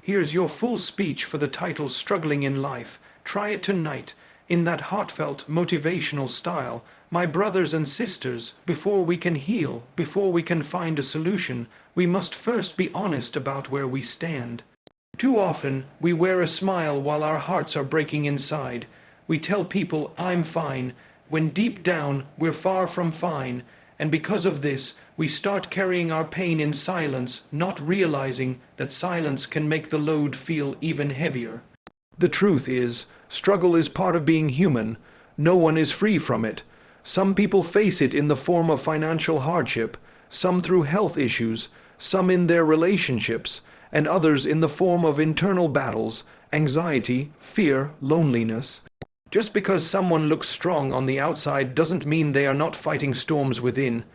Here's your full speech for the title Struggling in Life. Try it tonight, in that heartfelt, motivational style. My brothers and sisters, before we can heal, before we can find a solution, we must first be honest about where we stand. Too often, we wear a smile while our hearts are breaking inside. We tell people, I'm fine, when deep down, we're far from fine. And because of this, we start carrying our pain in silence, not realizing that silence can make the load feel even heavier. The truth is, struggle is part of being human. No one is free from it. Some people face it in the form of financial hardship, some through health issues, some in their relationships, and others in the form of internal battles, anxiety, fear, loneliness. Just because someone looks strong on the outside doesn't mean they are not fighting storms within.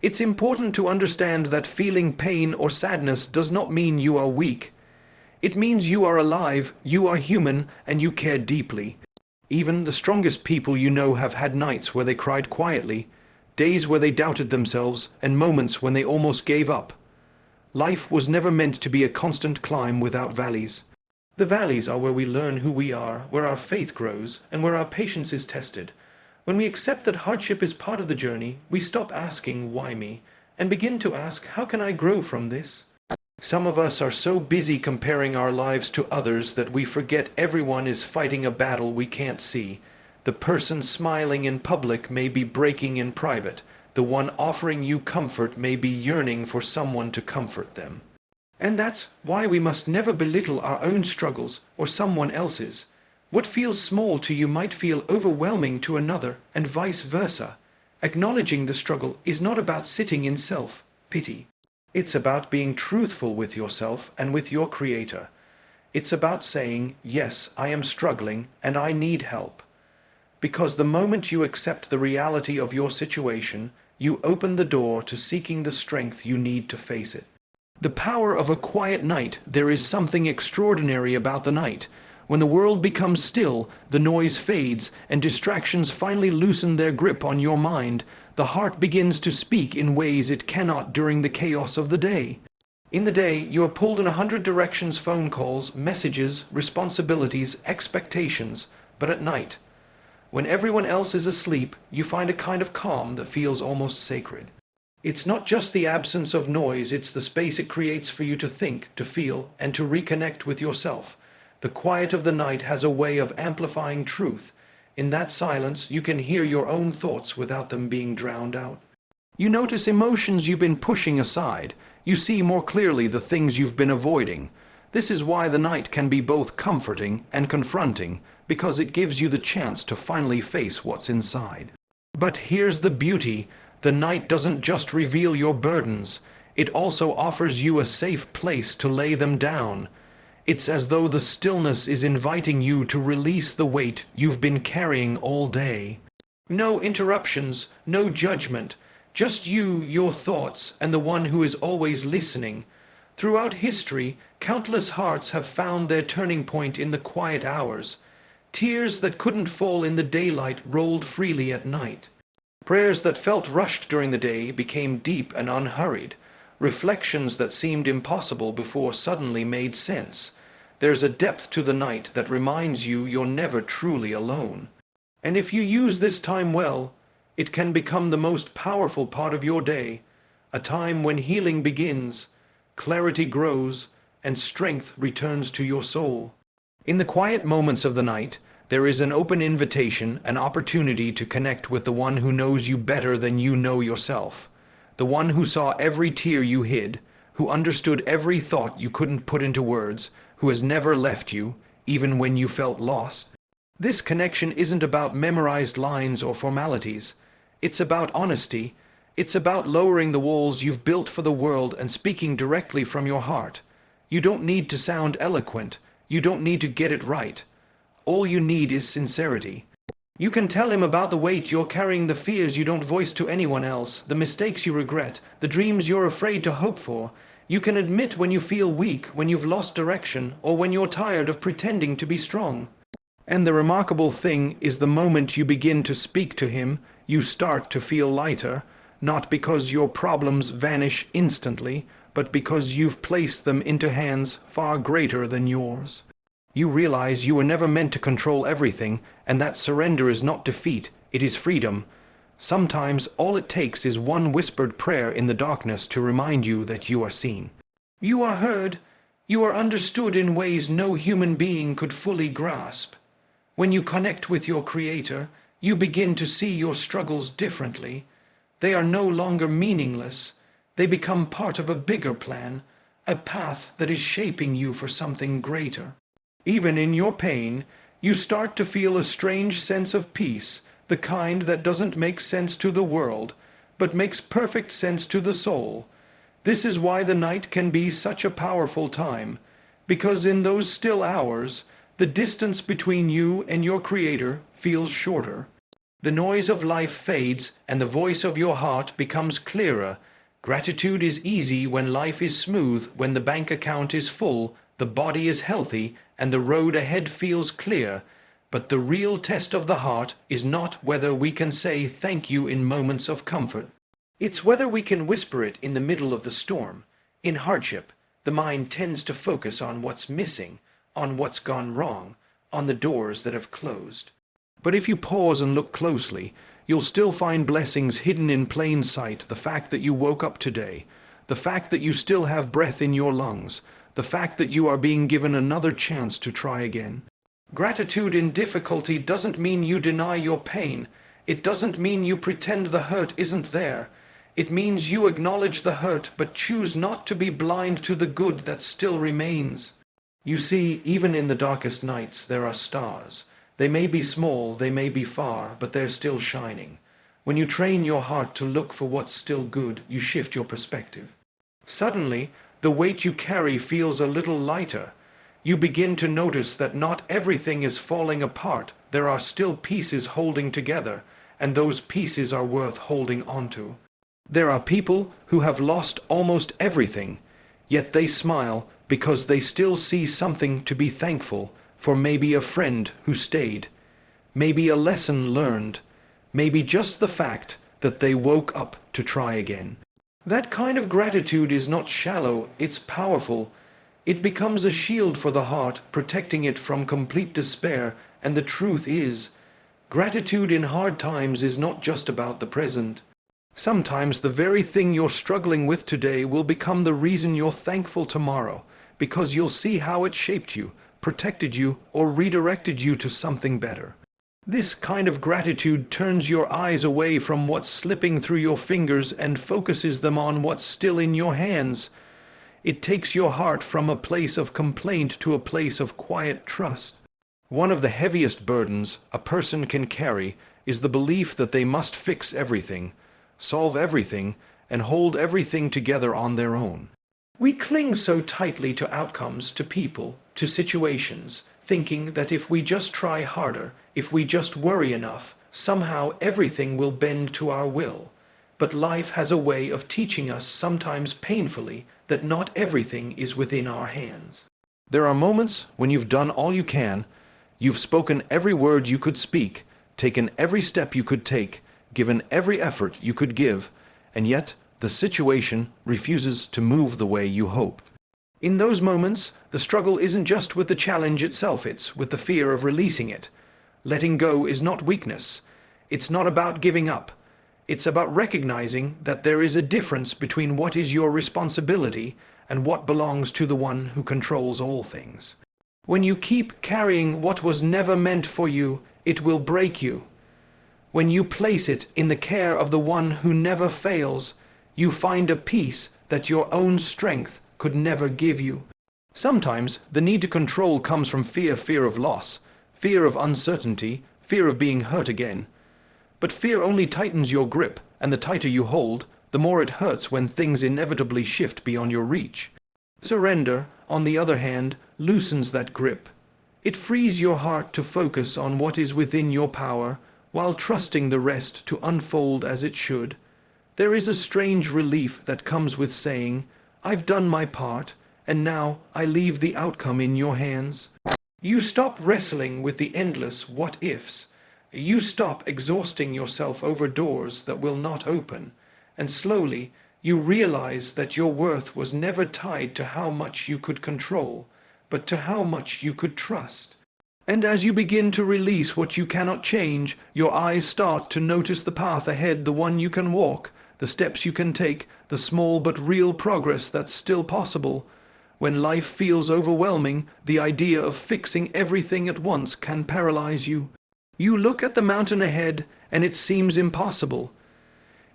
It's important to understand that feeling pain or sadness does not mean you are weak. It means you are alive, you are human, and you care deeply. Even the strongest people you know have had nights where they cried quietly, days where they doubted themselves, and moments when they almost gave up. Life was never meant to be a constant climb without valleys. The valleys are where we learn who we are, where our faith grows, and where our patience is tested. When we accept that hardship is part of the journey, we stop asking, why me, and begin to ask, how can I grow from this? Some of us are so busy comparing our lives to others that we forget everyone is fighting a battle we can't see. The person smiling in public may be breaking in private. The one offering you comfort may be yearning for someone to comfort them. And that's why we must never belittle our own struggles or someone else's. What feels small to you might feel overwhelming to another, and vice versa. Acknowledging the struggle is not about sitting in self-pity. It's about being truthful with yourself and with your Creator. It's about saying, yes, I am struggling and I need help. Because the moment you accept the reality of your situation, you open the door to seeking the strength you need to face it. The power of a quiet night. There is something extraordinary about the night. When the world becomes still, the noise fades, and distractions finally loosen their grip on your mind, the heart begins to speak in ways it cannot during the chaos of the day. In the day, you are pulled in 100 directions, phone calls, messages, responsibilities, expectations. But at night, when everyone else is asleep, you find a kind of calm that feels almost sacred. It's not just the absence of noise, it's the space it creates for you to think, to feel, and to reconnect with yourself. The quiet of the night has a way of amplifying truth. In that silence, you can hear your own thoughts without them being drowned out. You notice emotions you've been pushing aside. You see more clearly the things you've been avoiding. This is why the night can be both comforting and confronting, because it gives you the chance to finally face what's inside. But here's the beauty. The night doesn't just reveal your burdens. It also offers you a safe place to lay them down. It's as though the stillness is inviting you to release the weight you've been carrying all day. No interruptions, no judgment, just you, your thoughts, and the one who is always listening. Throughout history, countless hearts have found their turning point in the quiet hours. Tears that couldn't fall in the daylight rolled freely at night. Prayers that felt rushed during the day became deep and unhurried. Reflections that seemed impossible before suddenly made sense. There's a depth to the night that reminds you you're never truly alone. And if you use this time well, it can become the most powerful part of your day, a time when healing begins, clarity grows, and strength returns to your soul. In the quiet moments of the night, there is an open invitation, an opportunity to connect with the one who knows you better than you know yourself. The one who saw every tear you hid, who understood every thought you couldn't put into words, who has never left you, even when you felt lost. This connection isn't about memorized lines or formalities. It's about honesty. It's about lowering the walls you've built for the world and speaking directly from your heart. You don't need to sound eloquent. You don't need to get it right. All you need is sincerity. You can tell him about the weight you're carrying, the fears you don't voice to anyone else, the mistakes you regret, the dreams you're afraid to hope for. You can admit when you feel weak, when you've lost direction, or when you're tired of pretending to be strong. And the remarkable thing is, the moment you begin to speak to him, you start to feel lighter, not because your problems vanish instantly, but because you've placed them into hands far greater than yours. You realize you were never meant to control everything, and that surrender is not defeat, it is freedom. Sometimes all it takes is one whispered prayer in the darkness to remind you that you are seen. You are heard. You are understood in ways no human being could fully grasp. When you connect with your Creator, you begin to see your struggles differently. They are no longer meaningless. They become part of a bigger plan, a path that is shaping you for something greater. Even in your pain, you start to feel a strange sense of peace, the kind that doesn't make sense to the world, but makes perfect sense to the soul. This is why the night can be such a powerful time, because in those still hours, the distance between you and your Creator feels shorter. The noise of life fades and the voice of your heart becomes clearer. Gratitude is easy when life is smooth, when the bank account is full, the body is healthy, and the road ahead feels clear. But the real test of the heart is not whether we can say thank you in moments of comfort. It's whether we can whisper it in the middle of the storm. In hardship, the mind tends to focus on what's missing, on what's gone wrong, on the doors that have closed. But if you pause and look closely, you'll still find blessings hidden in plain sight. The fact that you woke up today, the fact that you still have breath in your lungs, the fact that you are being given another chance to try again. Gratitude in difficulty doesn't mean you deny your pain. It doesn't mean you pretend the hurt isn't there. It means you acknowledge the hurt but choose not to be blind to the good that still remains. You see, even in the darkest nights there are stars. They may be small, they may be far, but they're still shining. When you train your heart to look for what's still good, you shift your perspective. Suddenly, the weight you carry feels a little lighter. You begin to notice that not everything is falling apart. There are still pieces holding together, and those pieces are worth holding onto. There are people who have lost almost everything, yet they smile because they still see something to be thankful for, maybe a friend who stayed, maybe a lesson learned, maybe just the fact that they woke up to try again. That kind of gratitude is not shallow, it's powerful. It becomes a shield for the heart, protecting it from complete despair, and the truth is, gratitude in hard times is not just about the present. Sometimes the very thing you're struggling with today will become the reason you're thankful tomorrow, because you'll see how it shaped you, protected you, or redirected you to something better. This kind of gratitude turns your eyes away from what's slipping through your fingers and focuses them on what's still in your hands. It takes your heart from a place of complaint to a place of quiet trust. One of the heaviest burdens a person can carry is the belief that they must fix everything, solve everything, and hold everything together on their own. We cling so tightly to outcomes, to people, to situations, thinking that if we just try harder, if we just worry enough, somehow everything will bend to our will. But life has a way of teaching us, sometimes painfully, that not everything is within our hands. There are moments when you've done all you can, you've spoken every word you could speak, taken every step you could take, given every effort you could give, and yet the situation refuses to move the way you hoped. In those moments, the struggle isn't just with the challenge itself, it's with the fear of releasing it. Letting go is not weakness. It's not about giving up. It's about recognizing that there is a difference between what is your responsibility and what belongs to the one who controls all things. When you keep carrying what was never meant for you, it will break you. When you place it in the care of the one who never fails, you find a peace that your own strength could never give you. Sometimes the need to control comes from fear of loss, fear of uncertainty, fear of being hurt again. But fear only tightens your grip, and the tighter you hold, the more it hurts when things inevitably shift beyond your reach. Surrender, on the other hand, loosens that grip. It frees your heart to focus on what is within your power, while trusting the rest to unfold as it should. There is a strange relief that comes with saying, "I've done my part, and now I leave the outcome in your hands." You stop wrestling with the endless what-ifs. You stop exhausting yourself over doors that will not open, and slowly You realize that your worth was never tied to how much you could control, but to how much you could trust. And as you begin to release what you cannot change, your eyes start to notice the path ahead, the one you can walk, the steps you can take, the small but real progress that's still possible. When life feels overwhelming, the idea of fixing everything at once can paralyze you. You look at the mountain ahead, and it seems impossible.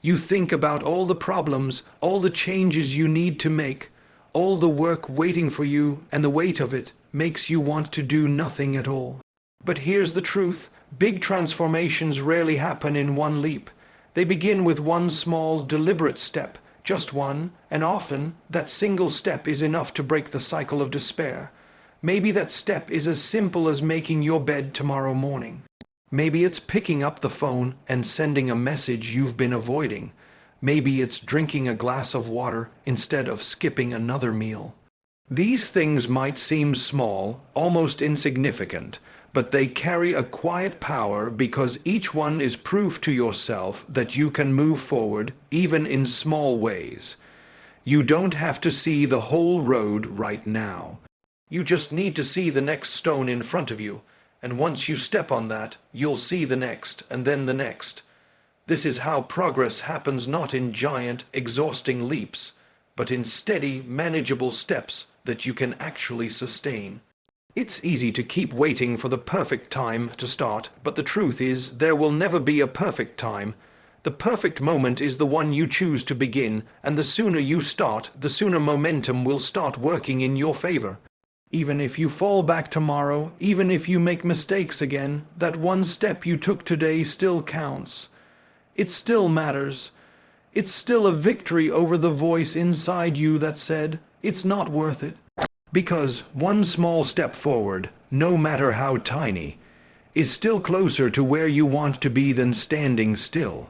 You think about all the problems, all the changes you need to make, all the work waiting for you, and the weight of it makes you want to do nothing at all. But here's the truth. Big transformations rarely happen in one leap. They begin with one small, deliberate step, just one, and often that single step is enough to break the cycle of despair. Maybe that step is as simple as making your bed tomorrow morning. Maybe it's picking up the phone and sending a message you've been avoiding. Maybe it's drinking a glass of water instead of skipping another meal. These things might seem small, almost insignificant, but they carry a quiet power because each one is proof to yourself that you can move forward even in small ways. You don't have to see the whole road right now. You just need to see the next stone in front of you, and once you step on that, you'll see the next and then the next. This is how progress happens, not in giant, exhausting leaps, but in steady, manageable steps that you can actually sustain. It's easy to keep waiting for the perfect time to start, but the truth is there will never be a perfect time. The perfect moment is the one you choose to begin, and the sooner you start, the sooner momentum will start working in your favor. Even if you fall back tomorrow, even if you make mistakes again, that one step you took today still counts. It still matters. It's still a victory over the voice inside you that said, "It's not worth it." Because one small step forward, no matter how tiny, is still closer to where you want to be than standing still.